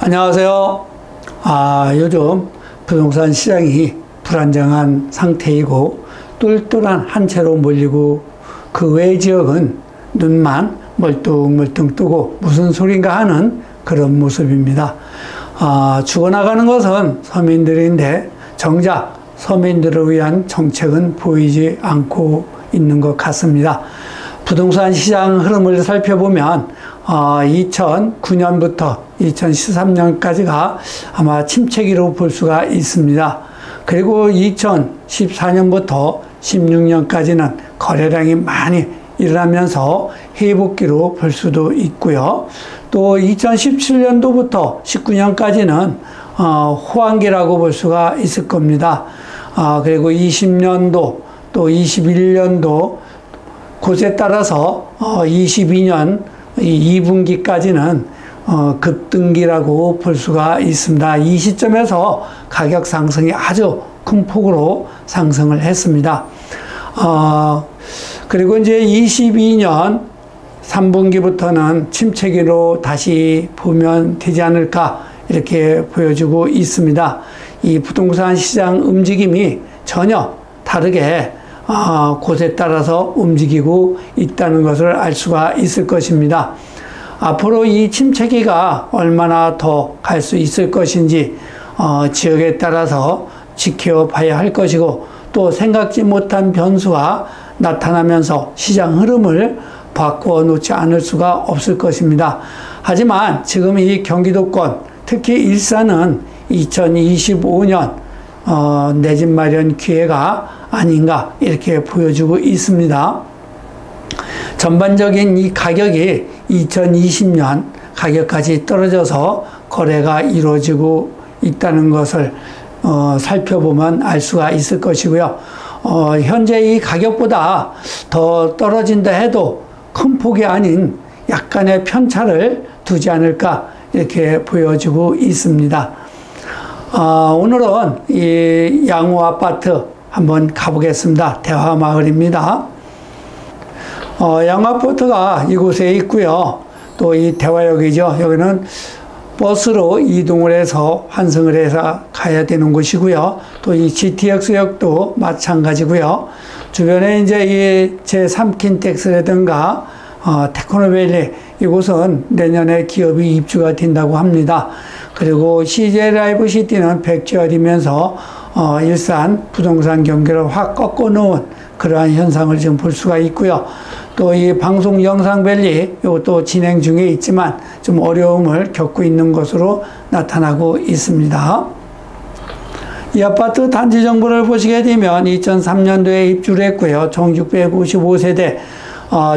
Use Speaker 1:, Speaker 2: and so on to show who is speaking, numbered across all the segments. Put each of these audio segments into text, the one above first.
Speaker 1: 안녕하세요. 요즘 부동산 시장이 불안정한 상태이고 똘똘한 한 채로 몰리고 그 외 지역은 눈만 멀뚱멀뚱 뜨고 무슨 소린가 하는 그런 모습입니다. 죽어나가는 것은 서민들인데 정작 서민들을 위한 정책은 보이지 않고 있는 것 같습니다. 부동산 시장 흐름을 살펴보면 2009년부터 2013년까지가 아마 침체기로 볼 수가 있습니다. 그리고 2014년부터 16년까지는 거래량이 많이 일어나면서 회복기로 볼 수도 있고요. 또 2017년도부터 19년까지는 호황기라고 볼 수가 있을 겁니다. 그리고 20년도 또 21년도 곳에 따라서 22년 2분기까지는 급등기라고 볼 수가 있습니다. 이 시점에서 가격 상승이 아주 큰 폭으로 상승을 했습니다. 그리고 이제 22년 3분기부터는 침체기로 다시 보면 되지 않을까 이렇게 보여주고 있습니다. 이 부동산 시장 움직임이 전혀 다르게 곳에 따라서 움직이고 있다는 것을 알 수가 있을 것입니다. 앞으로 이 침체기가 얼마나 더 갈 수 있을 것인지 지역에 따라서 지켜봐야 할 것이고 또 생각지 못한 변수가 나타나면서 시장 흐름을 바꾸어 놓지 않을 수가 없을 것입니다. 하지만 지금 이 경기도권 특히 일산은 2025년 내 집 마련 기회가 아닌가 이렇게 보여주고 있습니다. 전반적인 이 가격이 2020년 가격까지 떨어져서 거래가 이루어지고 있다는 것을 살펴보면 알 수가 있을 것이고요. 현재 이 가격보다 더 떨어진다 해도 큰 폭이 아닌 약간의 편차를 두지 않을까 이렇게 보여지고 있습니다. 오늘은 이 양호 아파트 한번 가보겠습니다. 대화마을입니다. 양호 아파트가 이곳에 있고요. 또 이 대화역이죠. 여기는 버스로 이동을 해서 환승을 해서 가야 되는 곳이고요. 또 이 GTX역도 마찬가지고요. 주변에 이제 이 제3킨텍스라든가 테크노밸리 이곳은 내년에 기업이 입주가 된다고 합니다. 그리고 CJ 라이브 시티는 백지열이면서 일산 부동산 경기를 확 꺾어 놓은 그러한 현상을 지금 볼 수가 있고요. 또 이 방송 영상밸리 이것도 진행 중에 있지만 좀 어려움을 겪고 있는 것으로 나타나고 있습니다. 이 아파트 단지 정보를 보시게 되면 2003년도에 입주를 했고요. 총 655세대,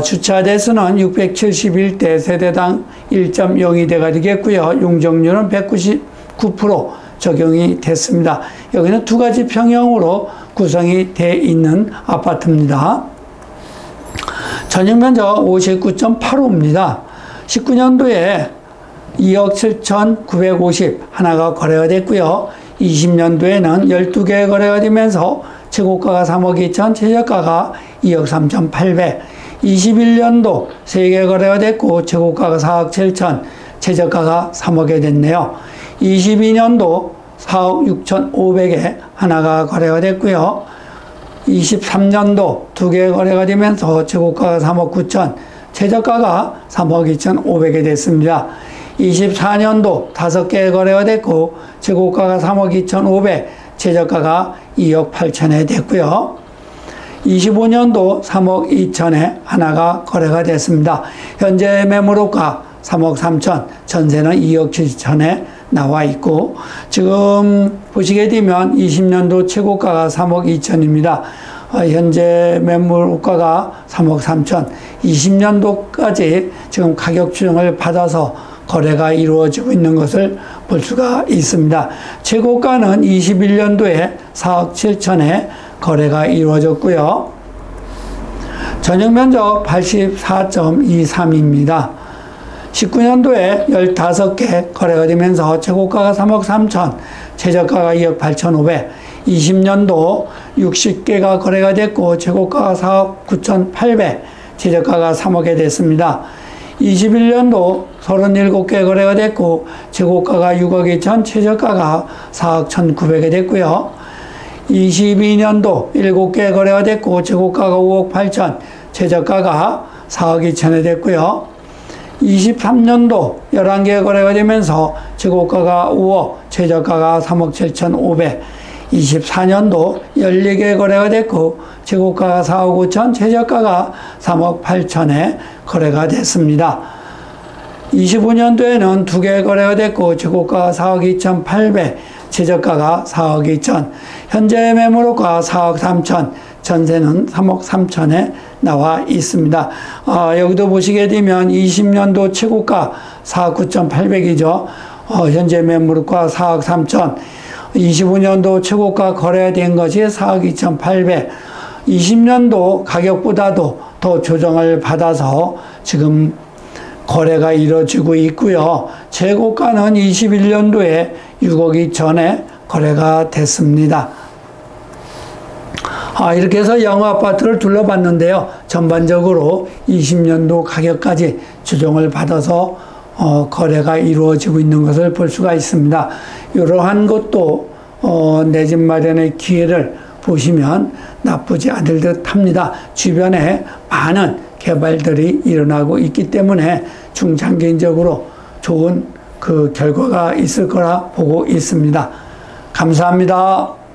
Speaker 1: 주차 대수는 671대, 세대당 1.02대가 되겠고요. 용적률은 199% 적용이 됐습니다. 여기는 두 가지 평형으로 구성이 되어 있는 아파트입니다. 전용 면적 59.85입니다. 19년도에 2억 7,950 하나가 거래가 됐고요. 20년도에는 12개 거래가 되면서 최고가가 3억 2천, 최저가가 2억 3,800. 21년도 3개 거래가 됐고 최고가가 4억 7천, 최저가가 3억에 됐네요. 22년도 4억 6,500에 하나가 거래가 됐고요. 23년도 2개 거래가 되면서 최고가가 3억 9천, 최저가가 3억 2,500에 됐습니다. 24년도 5개 거래가 됐고 최고가가 3억 2,500, 최저가가 2억 8천에 됐고요. 25년도 3억 2천에 하나가 거래가 됐습니다. 현재 매물호가 3억 3천, 전세는 2억 7천에 나와 있고 지금 보시게 되면 20년도 최고가가 3억 2천입니다. 현재 매물호가가 3억 3천, 20년도까지 지금 가격 추정을 받아서 거래가 이루어지고 있는 것을 볼 수가 있습니다. 최고가는 21년도에 4억 7천에 거래가 이루어졌고요. 전용 면적 84.23입니다. 19년도에 15개 거래가 되면서 최고가가 3억 3천, 최저가가 2억 8,500, 20년도 60개가 거래가 됐고 최고가가 4억 9,800, 최저가가 3억에 됐습니다. 21년도 37개 거래가 됐고 재고가가 6억 2천, 최저가가 4억 1,900이 됐고요. 22년도 7개 거래가 됐고 재고가가 5억 8천, 최저가가 4억 2천이 됐고요. 23년도 11개 거래가 되면서 재고가가 5억, 최저가가 3억 7,500. 24년도 14개 거래가 됐고 재고가가 4억 5천, 최저가가 3억 8천에 거래가 됐습니다. 25년도에는 2개 거래가 됐고 재고가가 4억 2,800, 최저가가 4억 2천, 현재 매물가 4억 3천, 전세는 3억 3천에 나와 있습니다. 여기도 보시게 되면 20년도 최고가 4억 9,800이죠. 현재 매물가 4억 3천, 25년도 최고가 거래된 것이 4억 2,800, 20년도 가격보다도 더 조정을 받아서 지금 거래가 이루어지고 있고요. 최고가는 21년도에 6억 2천에 거래가 됐습니다. 이렇게 해서 영어 아파트를 둘러봤는데요. 전반적으로 20년도 가격까지 조정을 받아서 거래가 이루어지고 있는 것을 볼 수가 있습니다. 이러한 것도 내 집 마련의 기회를 보시면 나쁘지 않을 듯 합니다. 주변에 많은 개발들이 일어나고 있기 때문에 중장기적으로 좋은 그 결과가 있을 거라 보고 있습니다. 감사합니다.